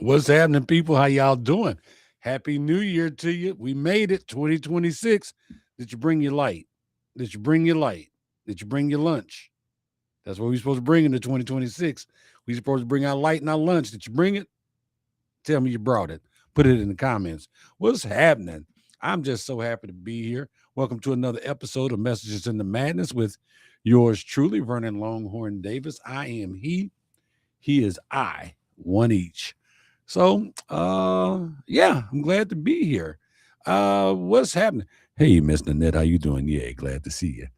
What's happening, people? How y'all doing? Happy New Year to you. We made it, 2026. Did you bring your light? Did you bring your light? Did you bring your lunch? That's what we're supposed to bring into 2026. We're supposed to bring our light and our lunch. Did you bring it? Tell me you brought it. Put it in the comments. What's happening? I'm just so happy to be here. Welcome to another episode of Messages in the Madness with yours truly, Vernon Longhorn Davis. I am he is I, one each. So, yeah, I'm glad to be here. What's happening? Hey, Miss Annette, how you doing? Yeah, glad to see you.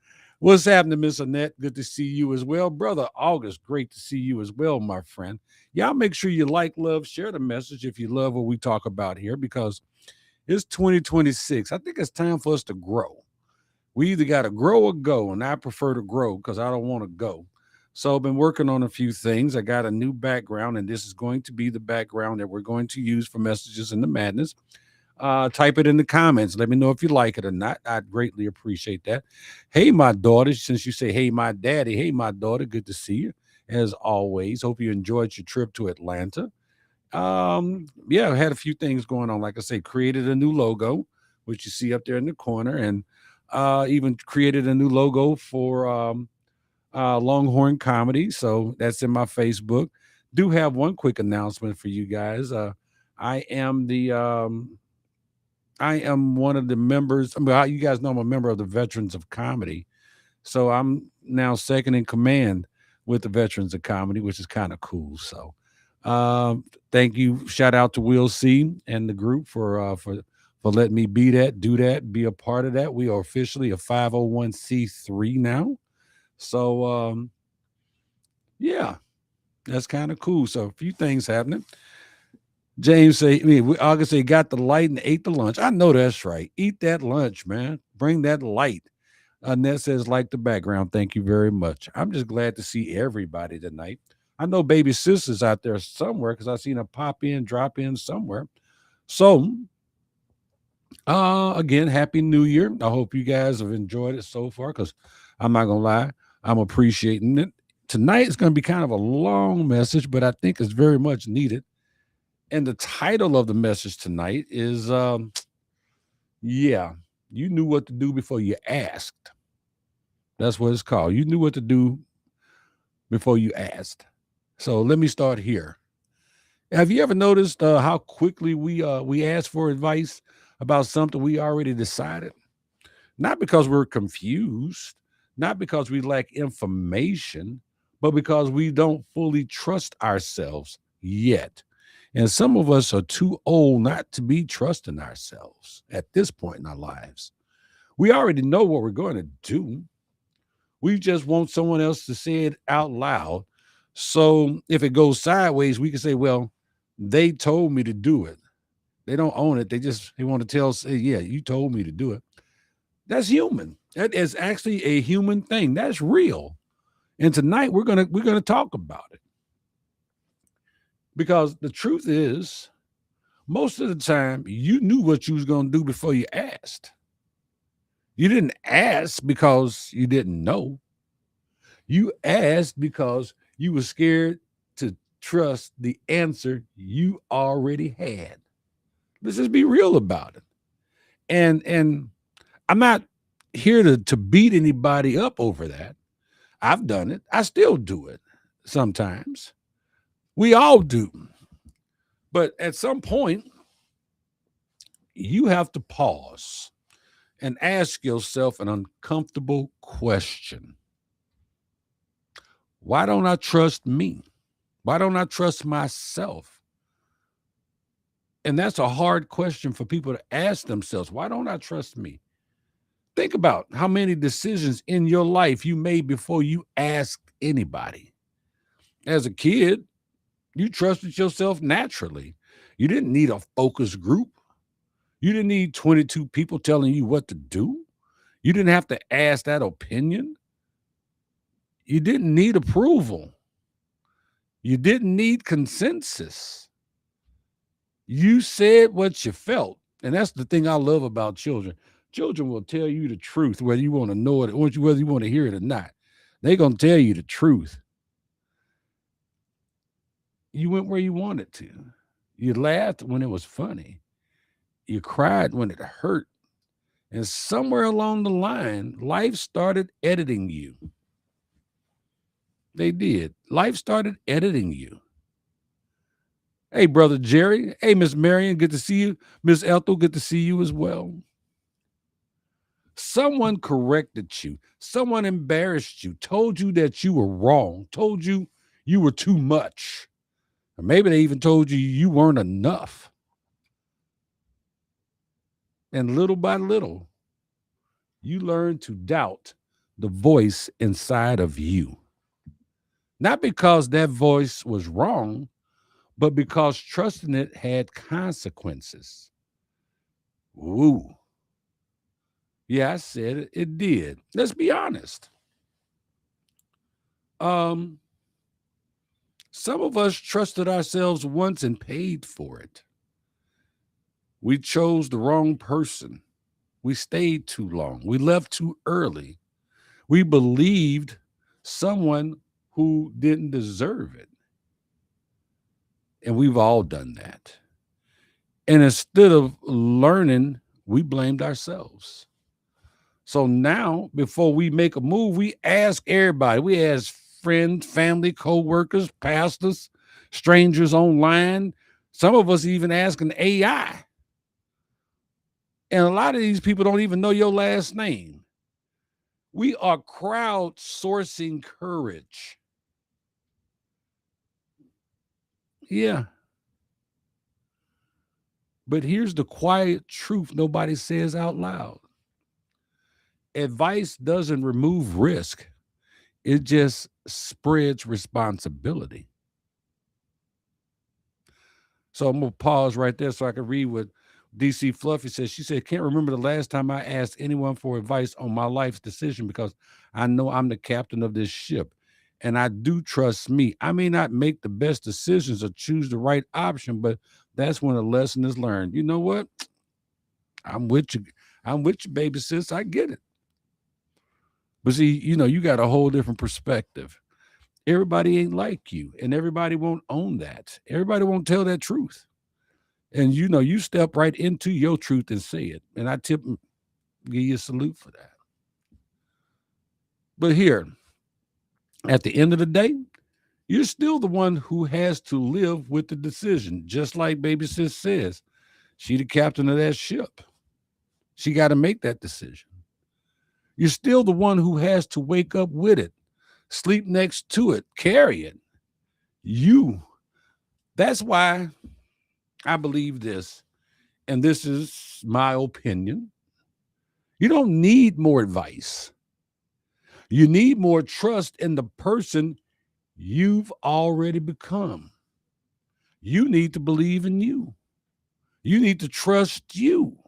What's happening, Miss Annette? Good to see you as well. Brother August, great to see you as well, my friend. Y'all make sure you like, love, share the message if you love what we talk about here because it's 2026. I think it's time for us to grow. We either got to grow or go, and I prefer to grow because I don't want to go. So I've been working on a few things. I got a new background, and this is going to be the background that we're going to use for Messages in the Madness. Type it in the comments. Let me know if you like it or not. I'd greatly appreciate that. Hey, my daughter, since you say, hey, my daddy, hey, my daughter, good to see you as always. Hope you enjoyed your trip to Atlanta. Yeah, I had a few things going on. Like I say, created a new logo, which you see up there in the corner, and even created a new logo for Longhorn Comedy. So that's in my Facebook. Do have one quick announcement for you guys. I am the I am one of the members. You guys know I'm a member of the Veterans of Comedy. So I'm now second in command with the Veterans of Comedy, which is kind of cool. So thank you. Shout out to Will C and the group for letting me be that, do that, be a part of that. We are officially a 501c3 now. So yeah, that's kind of cool. So a few things happening. James say, August say, got the light and ate the lunch. I know that's right. Eat that lunch, man. Bring that light. Annette says, like the background. Thank you very much. I'm just glad to see everybody tonight. I know baby sisters out there somewhere because I seen her pop in, drop in somewhere. So, again, happy New Year. I hope you guys have enjoyed it so far because I'm not gonna lie, I'm appreciating it. Tonight is going to be kind of a long message, but I think it's very much needed. And the title of the message tonight is yeah, you knew what to do before you asked. That's what it's called. You knew what to do before you asked. So let me start here. Have you ever noticed how quickly we ask for advice about something we already decided? Not because we're confused, not because we lack information, but because we don't fully trust ourselves yet. And some of us are too old not to be trusting ourselves at this point in our lives. We already know what we're going to do. We just want someone else to say it out loud. So if it goes sideways, we can say, well, they told me to do it. They don't own it. They want to say, yeah, you told me to do it. That's human. That is actually a human thing. That's real. And tonight we're gonna talk about it. Because the truth is, most of the time you knew what you was gonna do before you asked. You didn't ask because you didn't know. You asked because you were scared to trust the answer you already had. Let's just be real about it. And I'm not here to beat anybody up over that. I've done it. I still do it sometimes. We all do. But at some point, you have to pause and ask yourself an uncomfortable question. Why don't I trust me? Why don't I trust myself? And that's a hard question for people to ask themselves. Why don't I trust me? Think about how many decisions in your life you made before you asked anybody. As a kid, you trusted yourself naturally. You didn't need a focus group. You didn't need 22 people telling you what to do. You didn't have to ask that opinion. You didn't need approval. You didn't need consensus. You said what you felt. And that's the thing I love about children. Children will tell you the truth, whether you want to know it or whether you want to hear it or not. They're going to tell you the truth. You went where you wanted to. You laughed when it was funny. You cried when it hurt. And somewhere along the line, life started editing you. They did. Life started editing you. Hey, Brother Jerry. Hey, Miss Marion. Good to see you. Miss Ethel, good to see you as well. Someone corrected you. Someone embarrassed you, told you that you were wrong, told you you were too much. Or maybe they even told you you weren't enough. And little by little, you learn to doubt the voice inside of you. Not because that voice was wrong, but because trusting it had consequences. Ooh. Yeah, I said it. It did. Let's be honest. Um, some of us trusted ourselves once and paid for it. We chose the wrong person. We stayed too long. We left too early. We believed someone who didn't deserve it. And we've all done that. And instead of learning, we blamed ourselves. So now, before we make a move, we ask everybody. We ask friends, family, co-workers, pastors, strangers online. Some of us even asking AI. And a lot of these people don't even know your last name. We are crowdsourcing courage. Yeah. But here's the quiet truth nobody says out loud. Advice doesn't remove risk. It just spreads responsibility. So I'm gonna pause right there so I can read what DC Fluffy says. She said, "Can't remember the last time I asked anyone for advice on my life's decision because I know I'm the captain of this ship. And I do trust me. I may not make the best decisions or choose the right option, but that's when a lesson is learned. You know what? I'm with you. I'm with you, baby sis. I get it. But see, you got a whole different perspective. Everybody ain't like you, and everybody won't own that. Everybody won't tell that truth. And you step right into your truth and say it. And I give you a salute for that. But here, at the end of the day, you're still the one who has to live with the decision. Just like baby sis says, she the captain of that ship. She got to make that decision. You're still the one who has to wake up with it, sleep next to it, carry it. You. That's why I believe this, and this is my opinion. You don't need more advice. You need more trust in the person you've already become. You need to believe in you. You need to trust you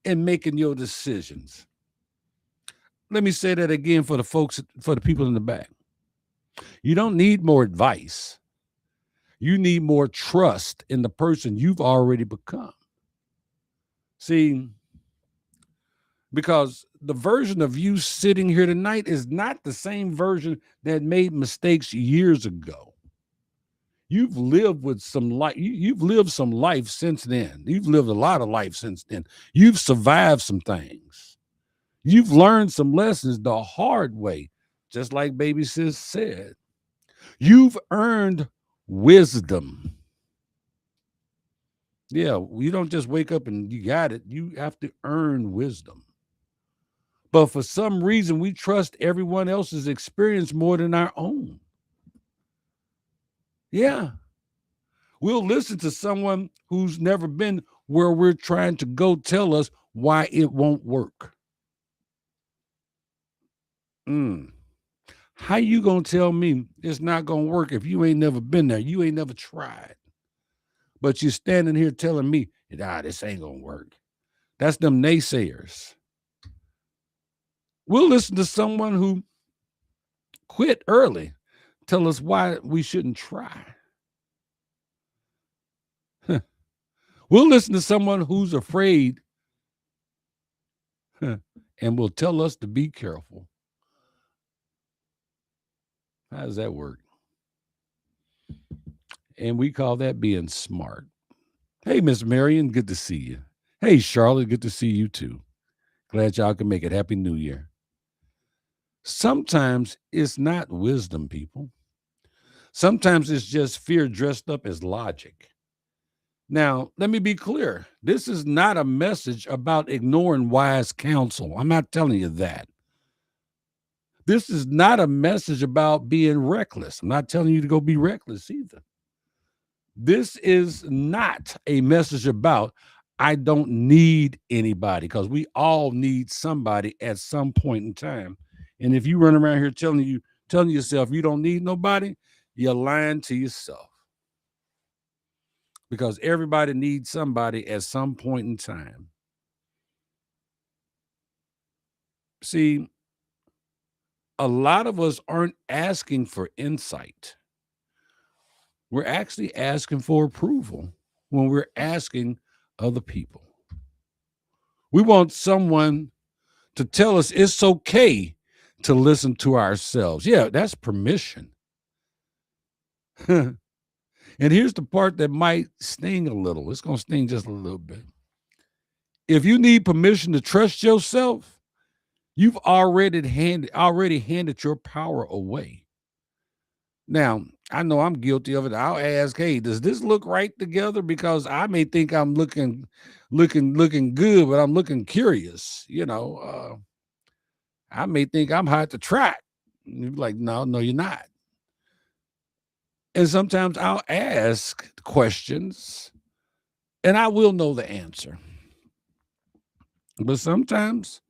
in making your decisions. Let me say that again for the people in the back. You don't need more advice. You need more trust in the person you've already become. See, because the version of you sitting here tonight is not the same version that made mistakes years ago. You've lived with some life. You've lived some life since then. You've lived a lot of life since then. You've survived some things. You've learned some lessons the hard way, just like baby sis said. You've earned wisdom. Yeah, you don't just wake up and you got it. You have to earn wisdom. But for some reason, we trust everyone else's experience more than our own. Yeah. We'll listen to someone who's never been where we're trying to go tell us why it won't work. Mm. How you gonna tell me it's not gonna work if you ain't never been there? You ain't never tried. But you're standing here telling me, this ain't gonna work. That's them naysayers. We'll listen to someone who quit early, tell us why we shouldn't try. We'll listen to someone who's afraid and will tell us to be careful. How does that work? And we call that being smart. Hey, Miss Marion, good to see you. Hey, Charlotte, good to see you too. Glad y'all can make it. Happy New Year. Sometimes it's not wisdom, people. Sometimes it's just fear dressed up as logic. Now, let me be clear. This is not a message about ignoring wise counsel. I'm not telling you that. This is not a message about being reckless. I'm not telling you to go be reckless either. This is not a message about I don't need anybody, because we all need somebody at some point in time. And if you run around here telling yourself you don't need nobody, you're lying to yourself, because everybody needs somebody at some point in time. See, a lot of us aren't asking for insight. We're actually asking for approval when we're asking other people. We want someone to tell us it's okay to listen to ourselves. Yeah, that's permission. And here's the part that might sting a little. It's going to sting just a little bit. If you need permission to trust yourself, you've already handed your power away. Now, I know I'm guilty of it. I'll ask, hey, does this look right together? Because I may think I'm looking good, but I'm looking curious. I may think I'm hot to track. You're like, no, you're not. And sometimes I'll ask questions and I will know the answer. But sometimes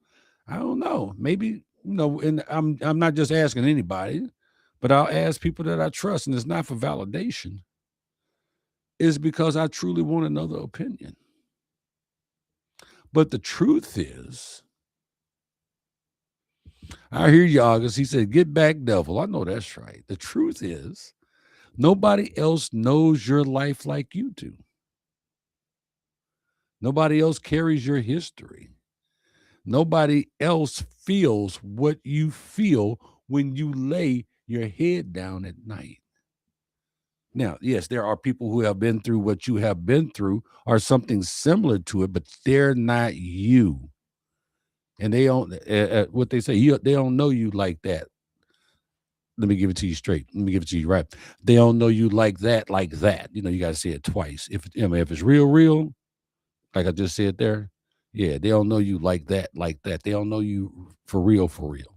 I don't know. Maybe, and I'm not just asking anybody, but I'll ask people that I trust, and it's not for validation. It's because I truly want another opinion. But the truth is, I hear you, August. He said, get back, devil. I know that's right. The truth is, nobody else knows your life like you do. Nobody else carries your history. Nobody else feels what you feel when you lay your head down at night. Now, yes, there are people who have been through what you have been through or something similar to it, but they're not you. And they don't, what they say, they don't know you like that. Let me give it to you straight. Let me give it to you right. They don't know you like that, like that. You got to say it twice. If it's real, like I just said there, yeah, they don't know you like that, like that. They don't know you for real, for real.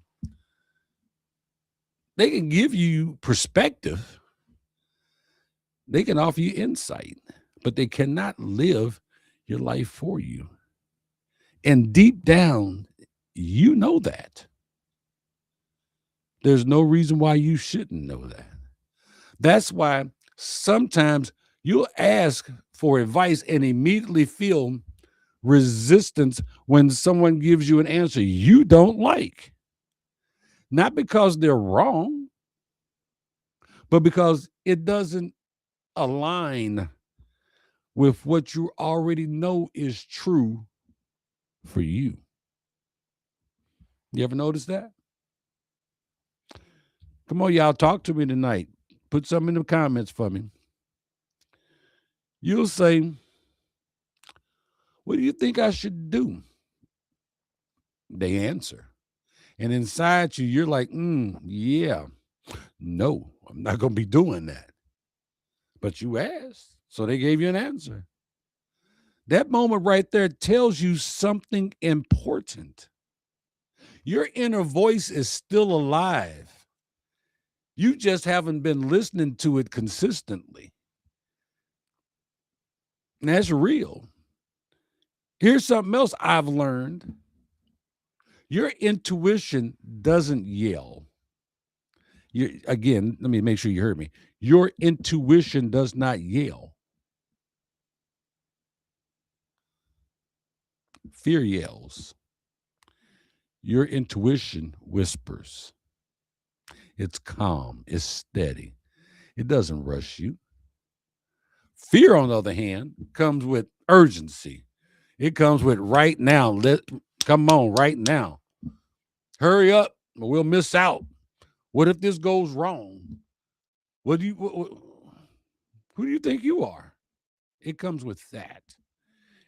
They can give you perspective. They can offer you insight, but they cannot live your life for you. And deep down, you know that. There's no reason why you shouldn't know that. That's why sometimes you'll ask for advice and immediately feel resistance when someone gives you an answer you don't like. Not because they're wrong, but because it doesn't align with what you already know is true for you. You ever notice that? Come on, y'all, talk to me tonight. Put something in the comments for me. You'll say, what do you think I should do? They answer. And inside you, you're like, yeah, no, I'm not going to be doing that. But you asked, so they gave you an answer. That moment right there tells you something important. Your inner voice is still alive. You just haven't been listening to it consistently. And that's real. Here's something else I've learned. Your intuition doesn't yell. Again, let me make sure you heard me. Your intuition does not yell. Fear yells. Your intuition whispers. It's calm. It's steady. It doesn't rush you. Fear, on the other hand, comes with urgency. It comes with right now. Come on, right now. Hurry up, or we'll miss out. What if this goes wrong? Who do you think you are? It comes with that.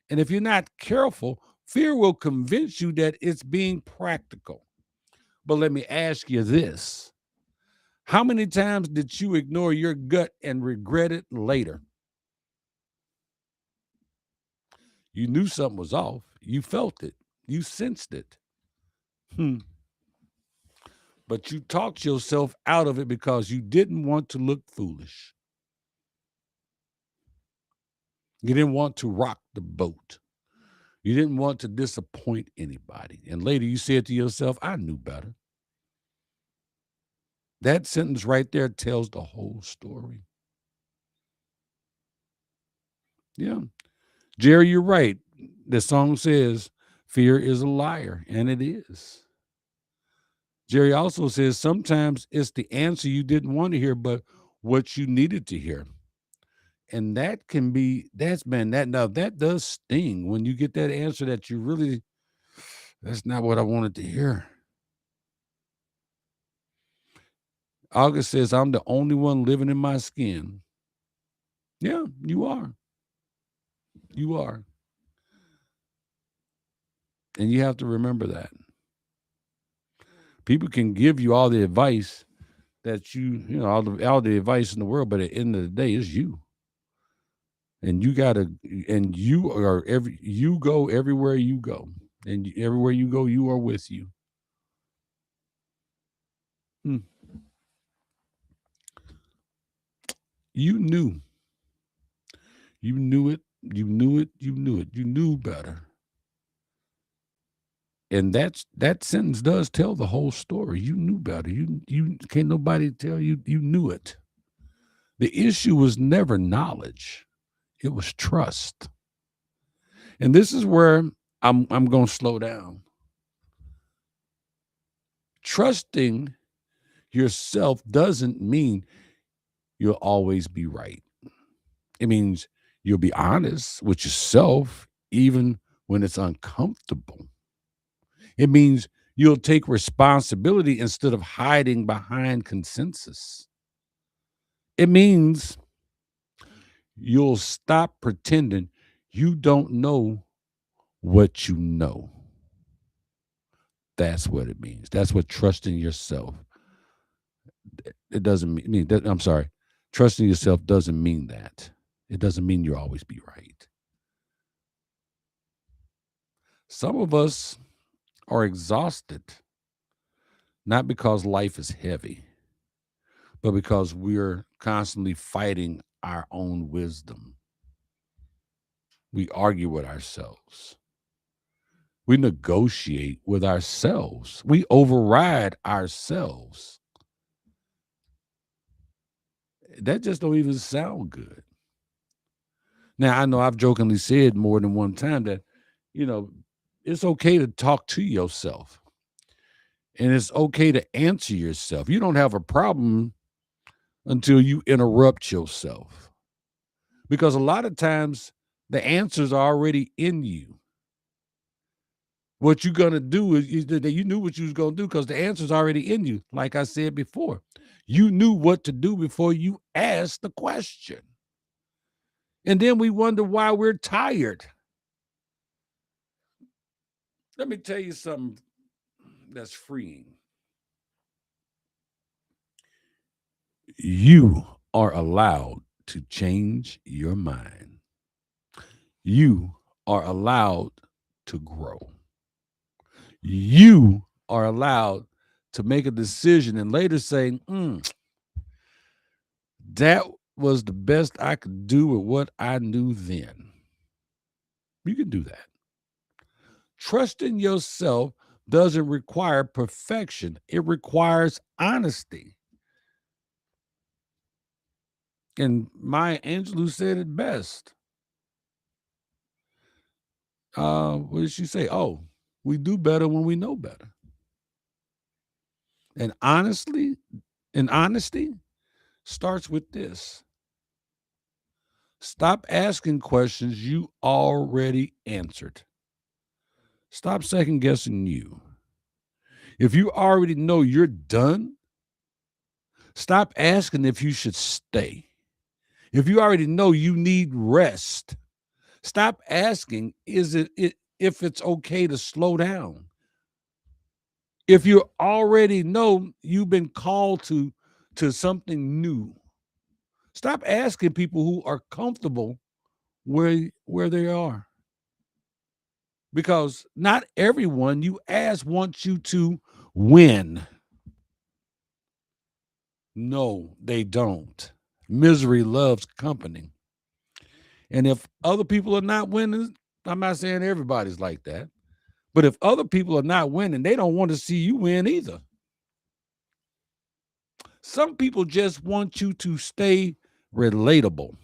And if you're not careful, fear will convince you that it's being practical. But let me ask you this. How many times did you ignore your gut and regret it later? You knew something was off. You felt it. You sensed it. Hmm. But you talked yourself out of it because you didn't want to look foolish. You didn't want to rock the boat. You didn't want to disappoint anybody. And later you said to yourself, I knew better. That sentence right there tells the whole story. Yeah. Jerry, you're right. The song says, fear is a liar, and it is. Jerry also says sometimes it's the answer you didn't want to hear, but what you needed to hear. And that can be, that's been that. Now, that does sting when you get that answer that you really, that's not what I wanted to hear. August says, I'm the only one living in my skin. Yeah, you are. You are. And you have to remember that. People can give you all the advice that all the advice in the world, but at the end of the day, it's you. And you go everywhere you go. And everywhere you go, you are with you. Hmm. You knew. You knew it. You knew it. You knew it. You knew better. And that sentence does tell the whole story. You knew better. You can't nobody tell you you knew it. The issue was never knowledge. It was trust. And this is where I'm going to slow down. Trusting yourself doesn't mean you'll always be right. It means you'll be honest with yourself even when it's uncomfortable. It means you'll take responsibility instead of hiding behind consensus. It means you'll stop pretending you don't know what you know. That's what it means. That's what trusting yourself. It doesn't mean that. I'm sorry. Trusting yourself doesn't mean that. It doesn't mean you'll always be right. Some of us are exhausted, not because life is heavy, but because we're constantly fighting our own wisdom. We argue with ourselves. We negotiate with ourselves. We override ourselves. That just don't even sound good. Now, I know I've jokingly said more than one time that, you know, it's okay to talk to yourself and it's okay to answer yourself. You don't have a problem until you interrupt yourself because a lot of times the answers are already in you. What you're going to do is you knew what you was going to do because the answer's already in you. Like I said before, you knew what to do before you asked the question. And then we wonder why we're tired. Let me tell you something that's freeing. You are allowed to change your mind. You are allowed to grow. You are allowed to make a decision and later say, that was the best I could do with what I knew then. You can do that. Trusting yourself doesn't require perfection, it requires honesty. And Maya Angelou said it best. What did she say? Oh, we do better when we know better. And honesty starts with this. Stop asking questions you already answered. Stop second guessing you. If you already know you're done, stop asking if you should stay. If you already know you need rest, stop asking, if it's okay to slow down? If you already know you've been called to something new, stop asking people who are comfortable where they are. Because not everyone you ask wants you to win. No, they don't. Misery loves company. And if other people are not winning, I'm not saying everybody's like that, but if other people are not winning, they don't want to see you win either. Some people just want you to stay relatable.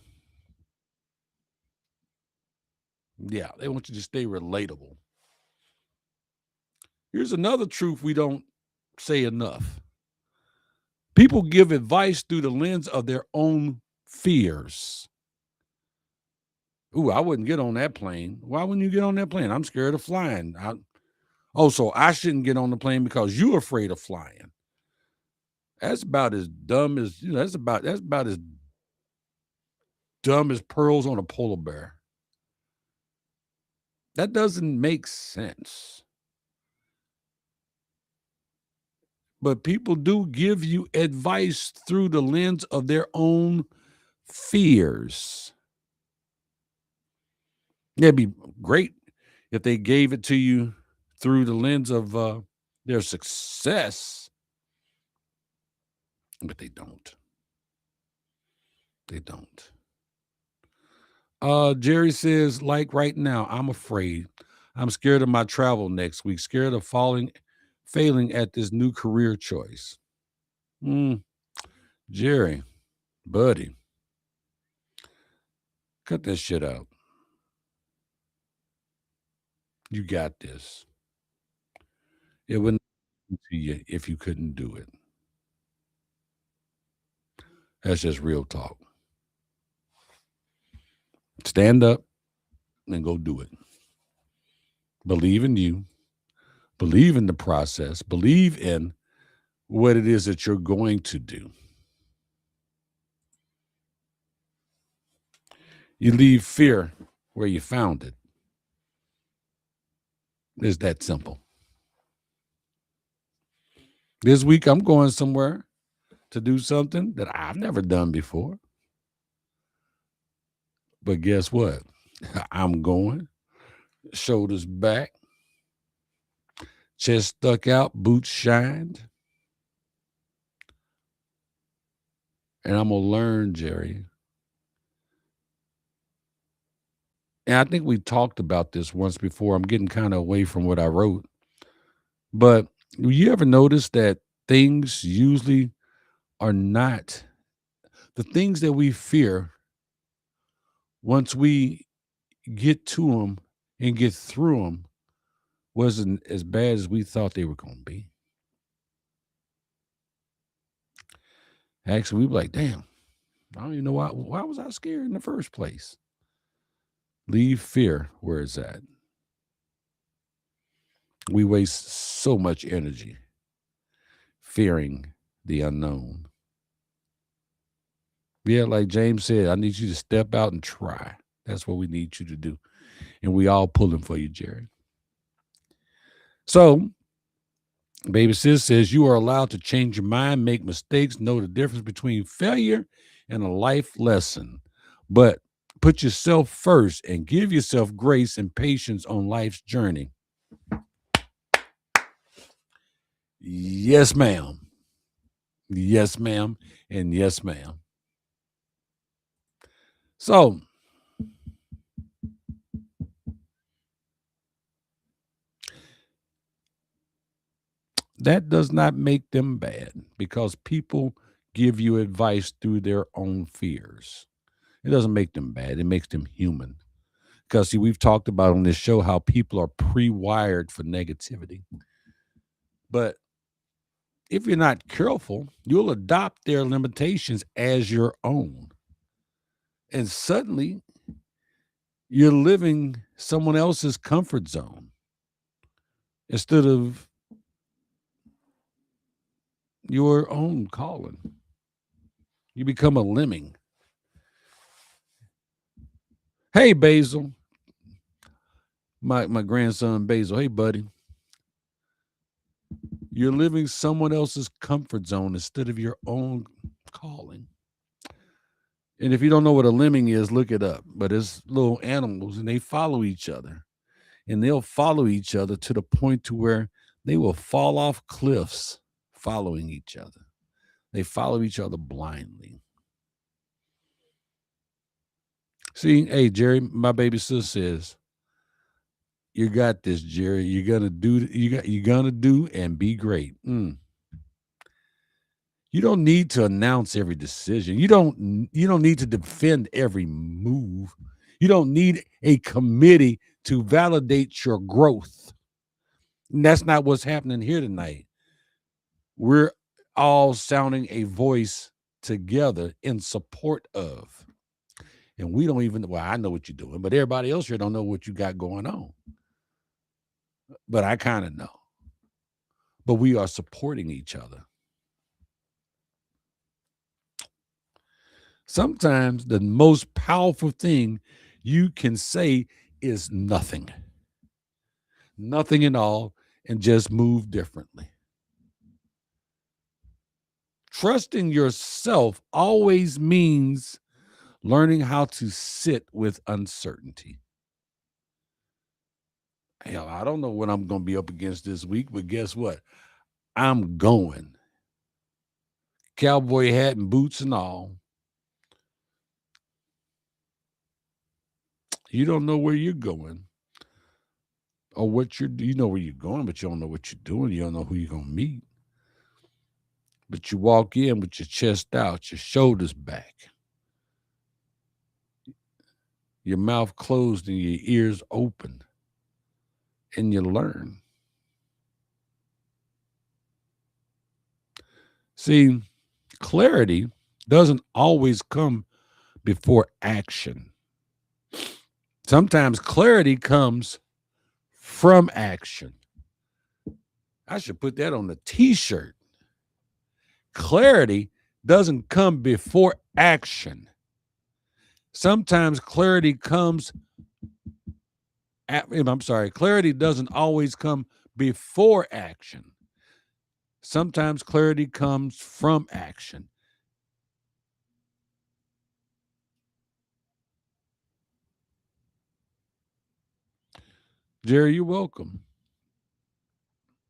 Yeah, they want you to stay relatable. Here's another truth we don't say enough. People give advice through the lens of their own fears. Ooh, I wouldn't get on that plane. Why wouldn't you get on that plane? I'm scared of flying. So I shouldn't get on the plane because you're afraid of flying. That's about as dumb as, that's about as dumb as pearls on a polar bear. That doesn't make sense. But people do give you advice through the lens of their own fears. It'd be great if they gave it to you through the lens of their success, but they don't. They don't. Jerry says, like right now, I'm afraid. I'm scared of my travel next week, scared of failing at this new career choice. Jerry, buddy, cut that shit out. You got this. It wouldn't happen to you if you couldn't do it. That's just real talk. Stand up and go do it. Believe in you. Believe in the process. Believe in what it is that you're going to do. You leave fear where you found it. It's that simple. This week, I'm going somewhere to do something that I've never done before. But guess what? I'm going, shoulders back, chest stuck out, boots shined. And I'm going to learn, Jerry. And I think we talked about this once before. I'm getting kind of away from what I wrote. But you ever notice that things usually are not the things that we fear once we get to them and get through them wasn't as bad as we thought they were going to be. Actually, we were like, damn, I don't even know why was I scared in the first place? Leave fear where it's at. We waste so much energy fearing the unknown. Yeah, like James said, I need you to step out and try. That's what we need you to do. And we all pulling for you, Jerry. So, Baby Sis says you are allowed to change your mind, make mistakes, know the difference between failure and a life lesson. But put yourself first and give yourself grace and patience on life's journey. Yes, ma'am. Yes, ma'am. And yes, ma'am. So, that does not make them bad because people give you advice through their own fears. It doesn't make them bad. It makes them human. Because, see, we've talked about on this show how people are pre-wired for negativity. But if you're not careful, you'll adopt their limitations as your own. And suddenly, you're living someone else's comfort zone instead of your own calling. You become a lemming. Hey, Basil. My grandson Basil. Hey, buddy. You're living someone else's comfort zone instead of your own calling. And if you don't know what a lemming is, look it up. But it's little animals and they follow each other. And they'll follow each other to the point to where they will fall off cliffs following each other. They follow each other blindly. See, hey Jerry, my baby sister says, "You got this, Jerry. You're gonna do and be great." You don't need to announce every decision. You don't need to defend every move. You don't need a committee to validate your growth. And that's not what's happening here tonight. We're all sounding a voice together in support of. And we don't even, well, I know what you're doing, but everybody else here don't know what you got going on. But I kind of know. But we are supporting each other. Sometimes the most powerful thing you can say is nothing. Nothing at all, and just move differently. Trusting yourself always means learning how to sit with uncertainty. Hell, I don't know what I'm going to be up against this week, but guess what? I'm going. Cowboy hat and boots and all. You don't know where you're going or you know where you're going, but you don't know what you're doing. You don't know who you're going to meet. But you walk in with your chest out, your shoulders back, your mouth closed and your ears open, and you learn. See, clarity doesn't always come before action. Sometimes clarity comes from action. I should put that on a t-shirt. Clarity doesn't come before action. Sometimes clarity comes clarity doesn't always come before action. Sometimes clarity comes from action. Jerry, you're welcome.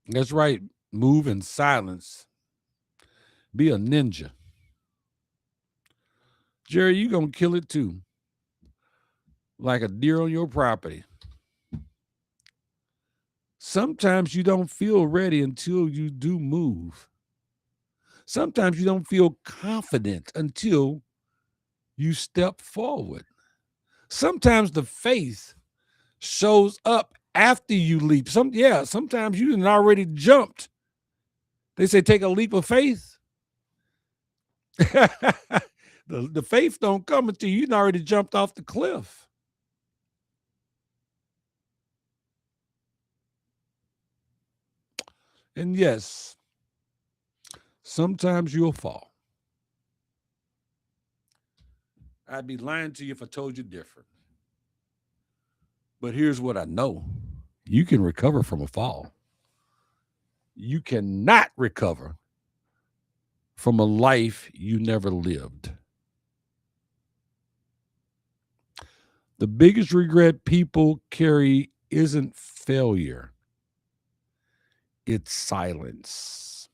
That's right. Move in silence. Be a ninja. Jerry, you gonna kill it too. Like a deer on your property. Sometimes you don't feel ready until you do move. Sometimes you don't feel confident until you step forward. Sometimes the faith shows up after you leap. Sometimes you didn't already jumped. They say take a leap of faith. the faith don't come until you already jumped off the cliff. And yes, sometimes you'll fall. I'd be lying to you if I told you different. But here's what I know. You can recover from a fall. You cannot recover from a life you never lived. The biggest regret people carry isn't failure, it's silence.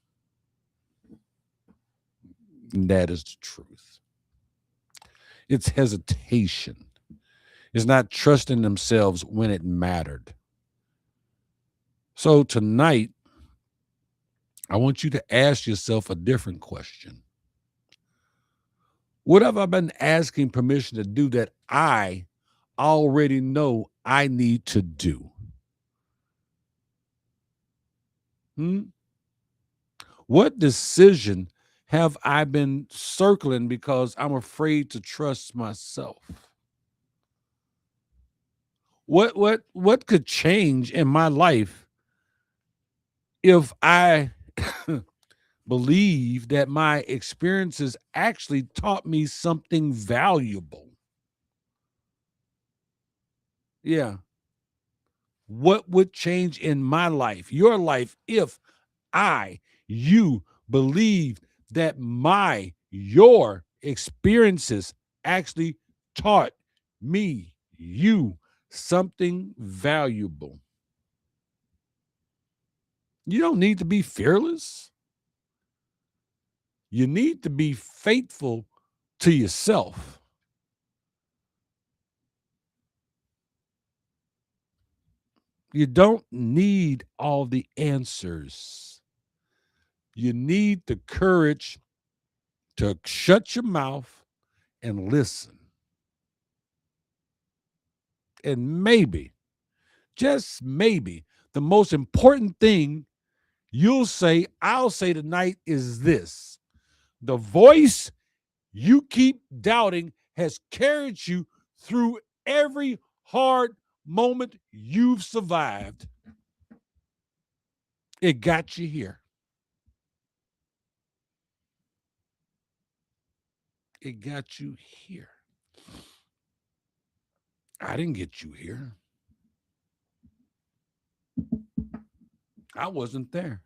And that is the truth. It's hesitation. It's not trusting themselves when it mattered. So tonight, I want you to ask yourself a different question. What have I been asking permission to do that I already know I need to do? What decision have I been circling because I'm afraid to trust myself? What could change in my life if I believe that my experiences actually taught me something valuable? Yeah. What would change in my life, your life, if you believed that your experiences actually taught you something valuable? You don't need to be fearless. You need to be faithful to yourself. You don't need all the answers. You need the courage to shut your mouth and listen. And maybe, just maybe, the most important thing I'll say tonight is this: the voice you keep doubting has carried you through every hard moment you've survived. It got you here. It got you here. I didn't get you here. I wasn't there.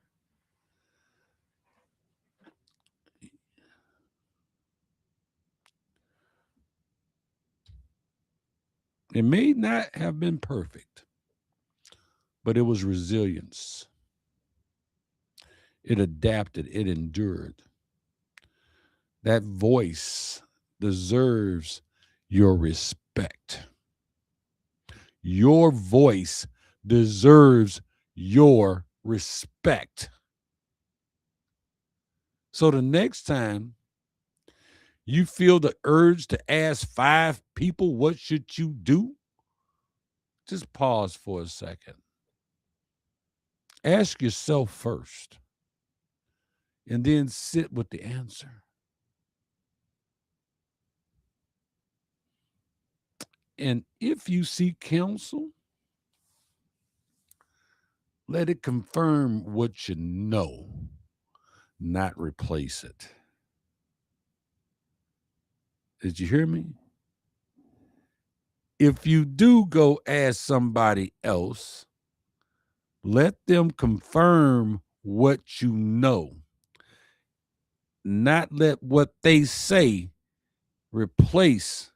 It may not have been perfect, but it was resilience. It adapted, it endured. That voice deserves your respect. Your voice deserves your respect. So the next time you feel the urge to ask 5 people, what should you do? Just pause for a second. Ask yourself first, and then sit with the answer. And if you seek counsel, let it confirm what you know, not replace it. Did you hear me? If you do go ask somebody else, let them confirm what you know, not let what they say replace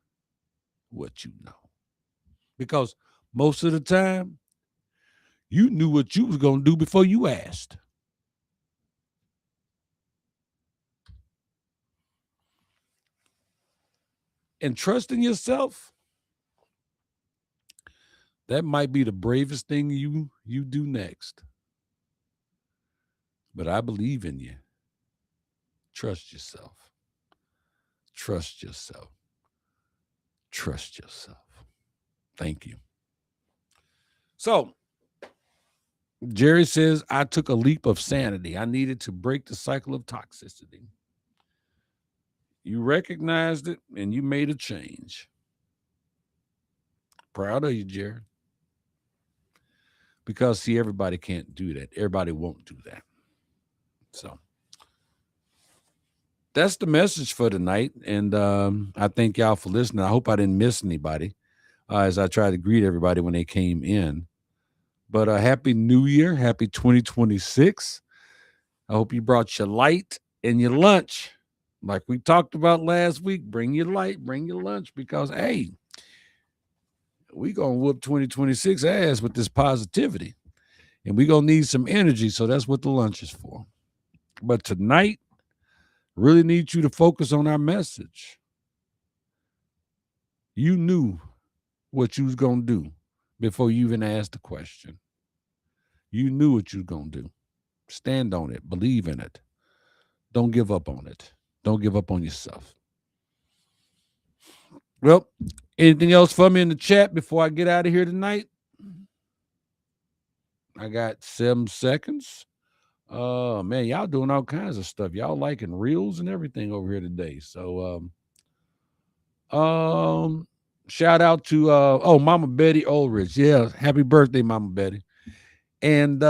what you know. Because most of the time, you knew what you was going to do before you asked. And trusting yourself, that might be the bravest thing you do next. But I believe in you. Trust yourself. Trust yourself. Trust yourself. Thank you. So, Jerry says, I took a leap of sanity. I needed to break the cycle of toxicity. You recognized it and you made a change. Proud of you, Jerry. Because, see, everybody can't do that. Everybody won't do that. So, that's the message for tonight. And I thank y'all for listening. I hope I didn't miss anybody as I tried to greet everybody when they came in. But Happy New Year. Happy 2026. I hope you brought your light and your lunch. Like we talked about last week, bring your light, bring your lunch, because, hey, we going to whoop 2026 ass with this positivity. And we going to need some energy. So that's what the lunch is for. But tonight, really need you to focus on our message. You knew what you was going to do before you even asked the question. You knew what you was going to do. Stand on it. Believe in it. Don't give up on it. Don't give up on yourself. Well, anything else for me in the chat before I get out of here tonight? I got 7 seconds. Man, y'all doing all kinds of stuff. Y'all liking reels and everything over here today. So shout out to Mama Betty Ulrich. Yeah, happy birthday, Mama Betty. And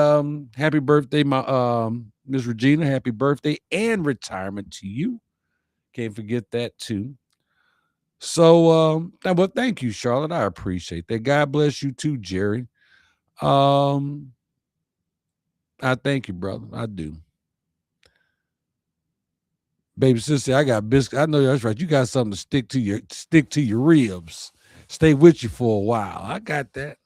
happy birthday, my Miss Regina. Happy birthday and retirement to you. Can't forget that too. So, well, thank you, Charlotte. I appreciate that. God bless you too, Jerry. Um, I thank you, brother. I do. Baby sister, I got biscuit. I know that's right. You got something to stick to your ribs. Stay with you for a while. I got that.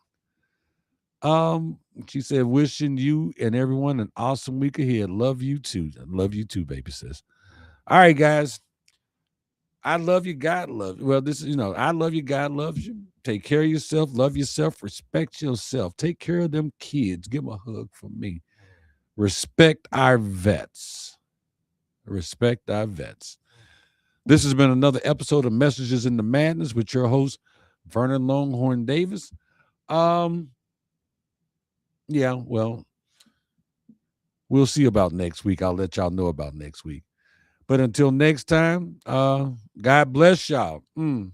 She said, wishing you and everyone an awesome week ahead. Love you too. Love you too, baby sis. All right, guys. I love you. God loves you. Well, this is, I love you. God loves you. Take care of yourself. Love yourself. Respect yourself. Take care of them kids. Give them a hug from me. Respect our vets. Respect our vets. This has been another episode of Messages in the Madness with your host, Vernon Longhorn Davis. Yeah, well, we'll see about next week. I'll let y'all know about next week. But until next time, God bless y'all. $2.